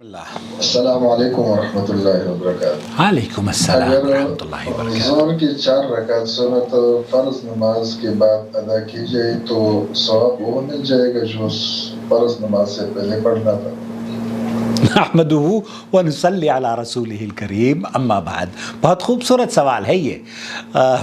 اللہ السلام علیکم ورحمۃ اللہ وبرکاتہ۔ علیکم السلام اگر ورحمۃ اللہ وبرکاتہ۔ ظہر کی 4 رکعت سنت فرض نماز کے بعد ادا کی جائے تو ثواب وہ مل جائے گا جو فرض نماز سے پہلے پڑھنا تھا۔ نحمدہ ونصلی علی رسولہ الکریم، اما بعد۔ بہت خوبصورت سوال ہے یہ۔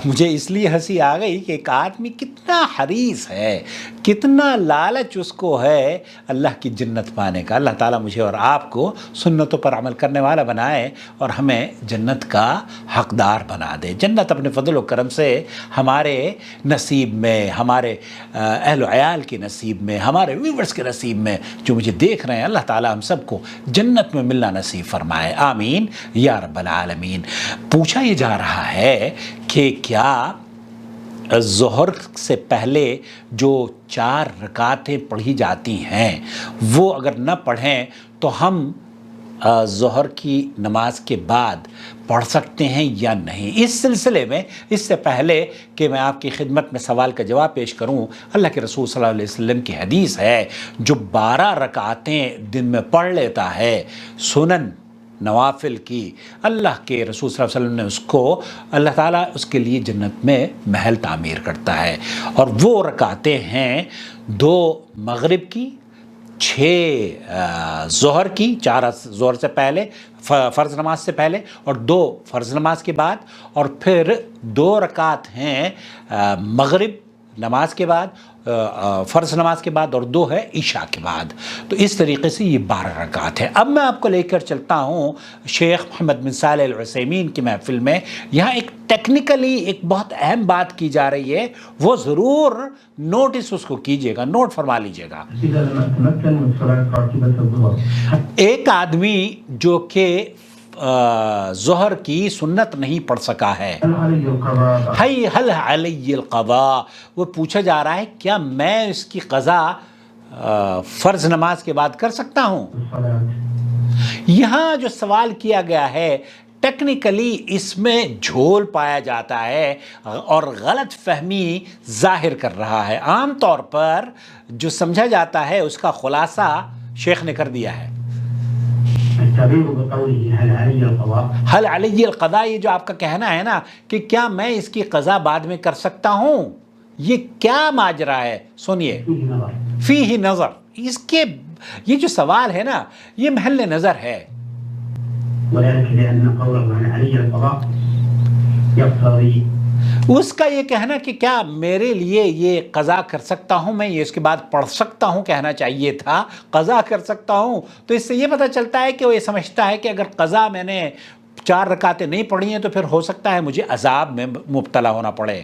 مجھے اس لیے ہنسی آ گئی کہ ایک آدمی کتنا حریص ہے، کتنا لالچ اس کو ہے اللہ کی جنت پانے کا۔ اللہ تعالیٰ مجھے اور آپ کو سنتوں پر عمل کرنے والا بنائے اور ہمیں جنت کا حقدار بنا دے۔ جنت اپنے فضل و کرم سے ہمارے نصیب میں، ہمارے اہل و عیال کے نصیب میں، ہمارے ویورز کے نصیب میں، جو مجھے دیکھ رہے ہیں، اللہ تعالیٰ ہم سب کو جنت میں ملنا نصیب فرمائے، آمین یا رب العالمین۔ پوچھا یہ جا رہا ہے کہ کیا ظہر سے پہلے جو 4 رکعتیں پڑھی جاتی ہیں وہ اگر نہ پڑھیں تو ہم ظہر کی نماز کے بعد پڑھ سکتے ہیں یا نہیں؟ اس سلسلے میں اس سے پہلے کہ میں آپ کی خدمت میں سوال کا جواب پیش کروں، اللہ کے رسول صلی اللہ علیہ وسلم کی حدیث ہے، جو 12 رکعتیں دن میں پڑھ لیتا ہے سنن نوافل کی، اللہ کے رسول صلی اللہ علیہ وسلم نے اس کو، اللہ تعالیٰ اس کے لیے جنت میں محل تعمیر کرتا ہے۔ اور وہ رکعتیں ہیں 2 مغرب کی، 6 ظہر کی، 4 ظہر سے پہلے فرض نماز سے پہلے، اور 2 فرض نماز کے بعد، اور پھر 2 رکعت ہیں مغرب نماز کے بعد، فرض نماز کے بعد، اور 2 ہے عشاء کے بعد۔ تو اس طریقے سے یہ 12 رکعت ہے۔ اب میں آپ کو لے کر چلتا ہوں شیخ محمد بن صالح العثیمین کی محفل میں۔ یہاں ایک ٹیکنیکلی ایک بہت اہم بات کی جا رہی ہے، وہ ضرور نوٹس اس کو کیجئے گا، نوٹ فرما لیجئے گا۔ ایک آدمی جو کہ ظہر کی سنت نہیں پڑھ سکا ہے، حل علی القضاء، وہ پوچھا جا رہا ہے کیا میں اس کی قضا فرض نماز کے بعد کر سکتا ہوں؟ یہاں جو سوال کیا گیا ہے ٹیکنیکلی اس میں جھول پایا جاتا ہے اور غلط فہمی ظاہر کر رہا ہے۔ عام طور پر جو سمجھا جاتا ہے اس کا خلاصہ شیخ نے کر دیا ہے۔ حل علی القضاء، یہ جو آپ کا کہنا ہے نا کہ کیا میں اس کی قضا بعد میں کر سکتا ہوں، یہ کیا ماجرا ہے؟ سنیے، فیہ نظر، اس کے یہ جو سوال ہے نا یہ محل نظر ہے۔ اس کا یہ کہنا کہ کیا میرے لیے یہ قضا کر سکتا ہوں، میں یہ اس کے بعد پڑھ سکتا ہوں، کہنا چاہیے تھا قضا کر سکتا ہوں۔ تو اس سے یہ پتہ چلتا ہے کہ وہ یہ سمجھتا ہے کہ اگر قضا میں نے 4 رکعتیں نہیں پڑھی ہیں تو پھر ہو سکتا ہے مجھے عذاب میں مبتلا ہونا پڑے۔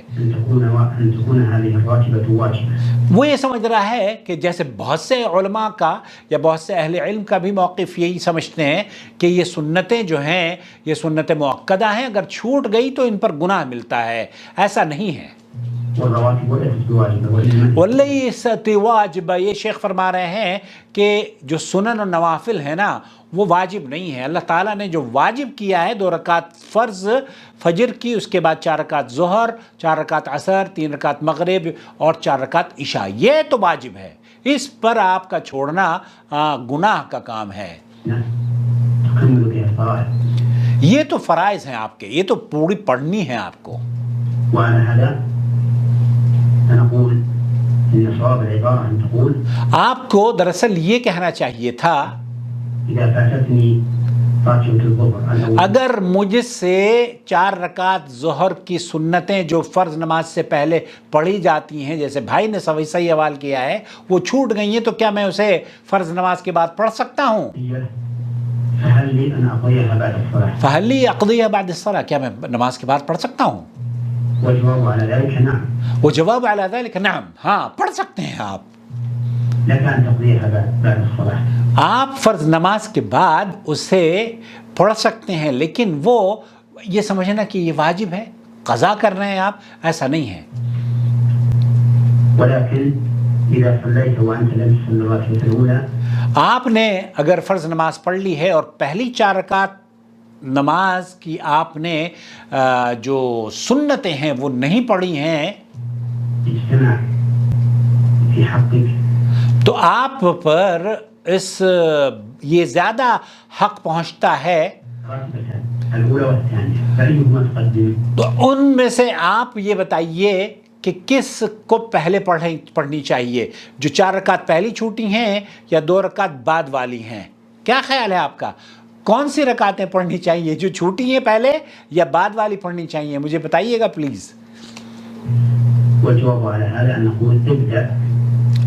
وہ یہ سمجھ رہا ہے کہ جیسے بہت سے علماء کا یا بہت سے اہل علم کا بھی موقف یہی سمجھتے ہیں کہ یہ سنتیں جو ہیں یہ سنتیں مؤکدہ ہیں، اگر چھوٹ گئی تو ان پر گناہ ملتا ہے۔ ایسا نہیں ہے۔ وَلَيْسَتْ وَاجِبَةٌ، یہ شیخ فرما رہے ہیں کہ جو سنن و نوافل ہے نا وہ واجب نہیں ہے۔ اللہ تعالیٰ نے جو واجب کیا ہے 2 رکعت فرض فجر کی، اس کے بعد 4 رکعت ظہر، 4 رکعت عصر، 3 رکعت مغرب اور 4 رکعت عشاء، یہ تو واجب ہے۔ اس پر آپ کا چھوڑنا گناہ کا کام ہے۔ یہ تو فرائض ہیں آپ کے، یہ تو پوری پڑھنی ہے آپ کو۔ آپ کو دراصل یہ کہنا چاہیے تھا اگر مجھ سے 4 رکعت ظہر کی سنتیں جو فرض نماز سے پہلے پڑھی جاتی ہیں، جیسے بھائی نے صحیح سوال کیا ہے، وہ چھوٹ گئی ہیں تو کیا میں اسے فرض نماز کے بعد پڑھ سکتا ہوں؟ فَهَلْ لِي أَقْضِيهَا بَعْدَ الصَّلَاةِ، کیا میں نماز کے بعد پڑھ سکتا ہوں؟ وہ جواب علی ذلك نعم، ہاں پڑھ سکتے ہیں آپ۔ آپ فرض نماز کے بعد اسے پڑھ سکتے ہیں، لیکن وہ یہ سمجھنا کہ یہ واجب ہے، قضا کر رہے ہیں آپ، ایسا نہیں ہے۔ آپ نے اگر فرض نماز پڑھ لی ہے اور پہلی 4 رکعت نماز کی آپ نے جو سنتیں ہیں وہ نہیں پڑھی ہیں تو آپ پر اس یہ زیادہ حق پہنچتا ہے الأولى والثانية فأيهما تقدم؟ تو ان میں سے آپ یہ بتائیے کہ کس کو پہلے پڑھنی چاہیے، جو 4 رکعت پہلی چھوٹی ہیں یا 2 رکعت بعد والی ہیں؟ کیا خیال ہے آپ کا؟ کون سی رکعتیں پڑھنی چاہیے، جو چھوٹی ہیں پہلے یا بعد والی پڑھنی چاہیے؟ مجھے بتائیے گا پلیز۔ والجواب على هذا أن نقول تبدأ.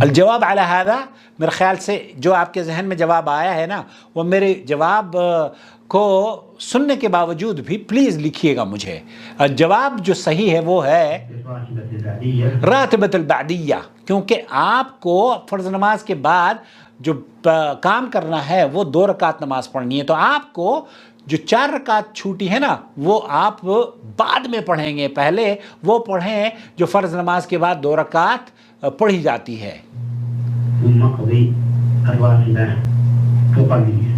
الجواب على هذا، میرے خیال سے جو آپ کے ذہن میں جواب آیا ہے نا، وہ میرے جواب کو سننے کے باوجود بھی پلیز لکھیے گا مجھے۔ جواب جو صحیح ہے وہ ہے راتبۃ البعدیہ، کیونکہ آپ کو فرض نماز کے بعد جو کام کرنا ہے وہ 2 رکعت نماز پڑھنی ہے، تو آپ کو جو 4 رکعت چھوٹی ہے نا وہ آپ بعد میں پڑھیں گے، پہلے وہ پڑھیں جو فرض نماز کے بعد 2 رکعت پڑھی جاتی ہے۔ ثم قضي الراتبة القبلية.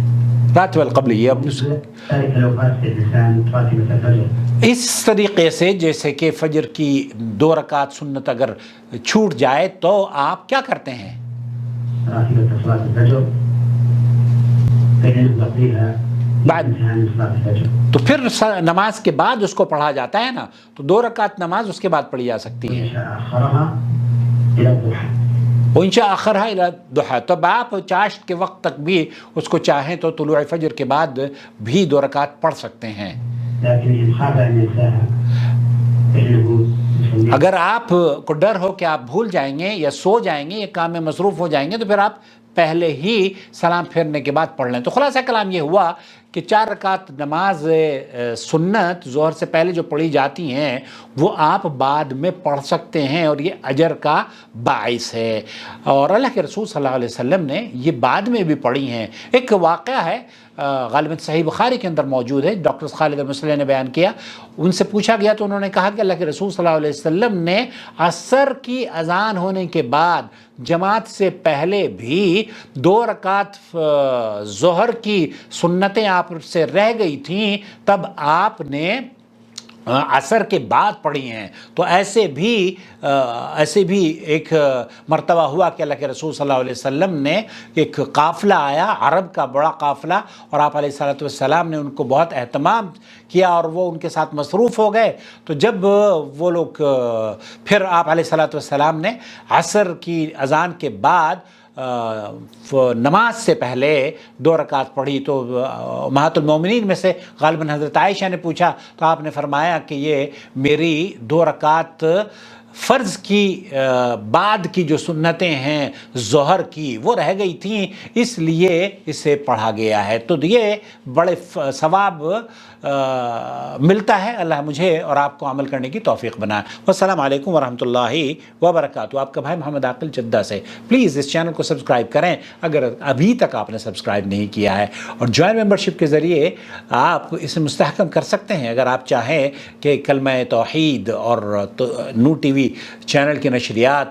راتب القبلیہ، ذلك لو فات الإنسان راتبة الفجر. اس طریقے سے جیسے کہ فجر کی 2 رکعت سنت اگر چھوٹ جائے تو آپ کیا کرتے ہیں؟ راتبة صلاة الفجر فإنه يقضيها بعد. انتهاء صلاة الفجر. تو پھر نماز کے بعد اس کو پڑھا جاتا ہے نا، تو 2 رکعت نماز اس کے بعد پڑھی جا سکتی ہے۔ وإن شاء أخرها إلى الضحى. وانشاء آخرها الى الضحى، تب آپ چاشت کے وقت تک بھی اس کو چاہیں تو طلوع فجر کے بعد بھی 2 رکعت پڑھ سکتے ہیں۔ لكن إن خاف أن ينساها فإنه يصلي. اگر آپ کو ڈر ہو کہ آپ بھول جائیں گے یا سو جائیں گے یا کام میں مصروف ہو جائیں گے تو پھر آپ پہلے ہی سلام پھیرنے کے بعد پڑھ لیں۔ تو خلاصہ کلام یہ ہوا کہ 4 رکعت نماز سنت ظہر سے پہلے جو پڑھی جاتی ہیں وہ آپ بعد میں پڑھ سکتے ہیں، اور یہ اجر کا باعث ہے، اور اللہ کے رسول صلی اللہ علیہ وسلم نے یہ بعد میں بھی پڑھی ہیں۔ ایک واقعہ ہے غالباً صحیح بخاری کے اندر موجود ہے، ڈاکٹر خالد المصلح نے بیان کیا، ان سے پوچھا گیا تو انہوں نے کہا کہ اللہ کے رسول صلی اللہ علیہ وسلم نے عصر کی اذان ہونے کے بعد جماعت سے پہلے بھی 2 رکعت ظہر کی سنتیں آپ سے رہ گئی تھیں، تب آپ نے عصر کے بعد پڑھی ہیں۔ تو ایسے بھی ایک مرتبہ ہوا کہ اللہ کے رسول صلی اللہ علیہ وسلم نے ایک قافلہ آیا، عرب کا بڑا قافلہ، اور آپ علیہ الصلوۃ والسلام نے ان کو بہت اہتمام کیا اور وہ ان کے ساتھ مصروف ہو گئے۔ تو جب وہ لوگ پھر آپ علیہ الصلوۃ والسلام نے عصر کی اذان کے بعد نماز سے پہلے 2 رکعت پڑھی، تو امہات المومنین میں سے غالباً حضرت عائشہ نے پوچھا تو آپ نے فرمایا کہ یہ میری 2 رکعت فرض کی بعد کی جو سنتیں ہیں ظہر کی وہ رہ گئی تھیں، اس لیے اسے پڑھا گیا ہے۔ تو یہ بڑے ثواب ملتا ہے۔ اللہ مجھے اور آپ کو عمل کرنے کی توفیق بنائے۔ والسلام علیکم ورحمۃ اللہ وبرکاتہ۔ آپ کا بھائی محمد عاقل جدہ سے۔ پلیز اس چینل کو سبسکرائب کریں اگر ابھی تک آپ نے سبسکرائب نہیں کیا ہے، اور جوائن ممبرشپ کے ذریعے آپ اسے مستحکم کر سکتے ہیں۔ اگر آپ چاہیں کہ کلمہ توحید اور نور ٹی وی چینل کی نشریات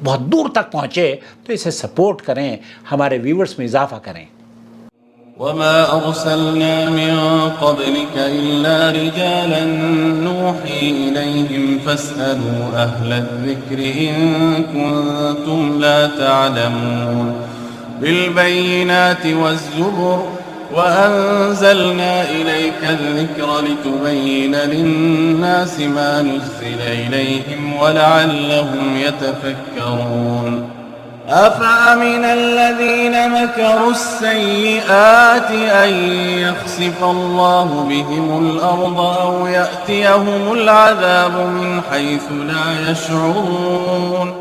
بہت دور تک پہنچے تو اسے سپورٹ کریں، ہمارے ویورز میں اضافہ کریں۔ وما أرسلنا من قبلك إلا رجالا نوحي إليهم فاسألوا أهل الذكر إن كنتم لا تعلمون بالبينات والزبر وأنزلنا إليك الذكر لتبين للناس ما نزل إليهم ولعلهم يتفكرون أفأمن الذين مكروا السيئات أن يخسف الله بهم الأرض أو يأتيهم العذاب من حيث لا يشعرون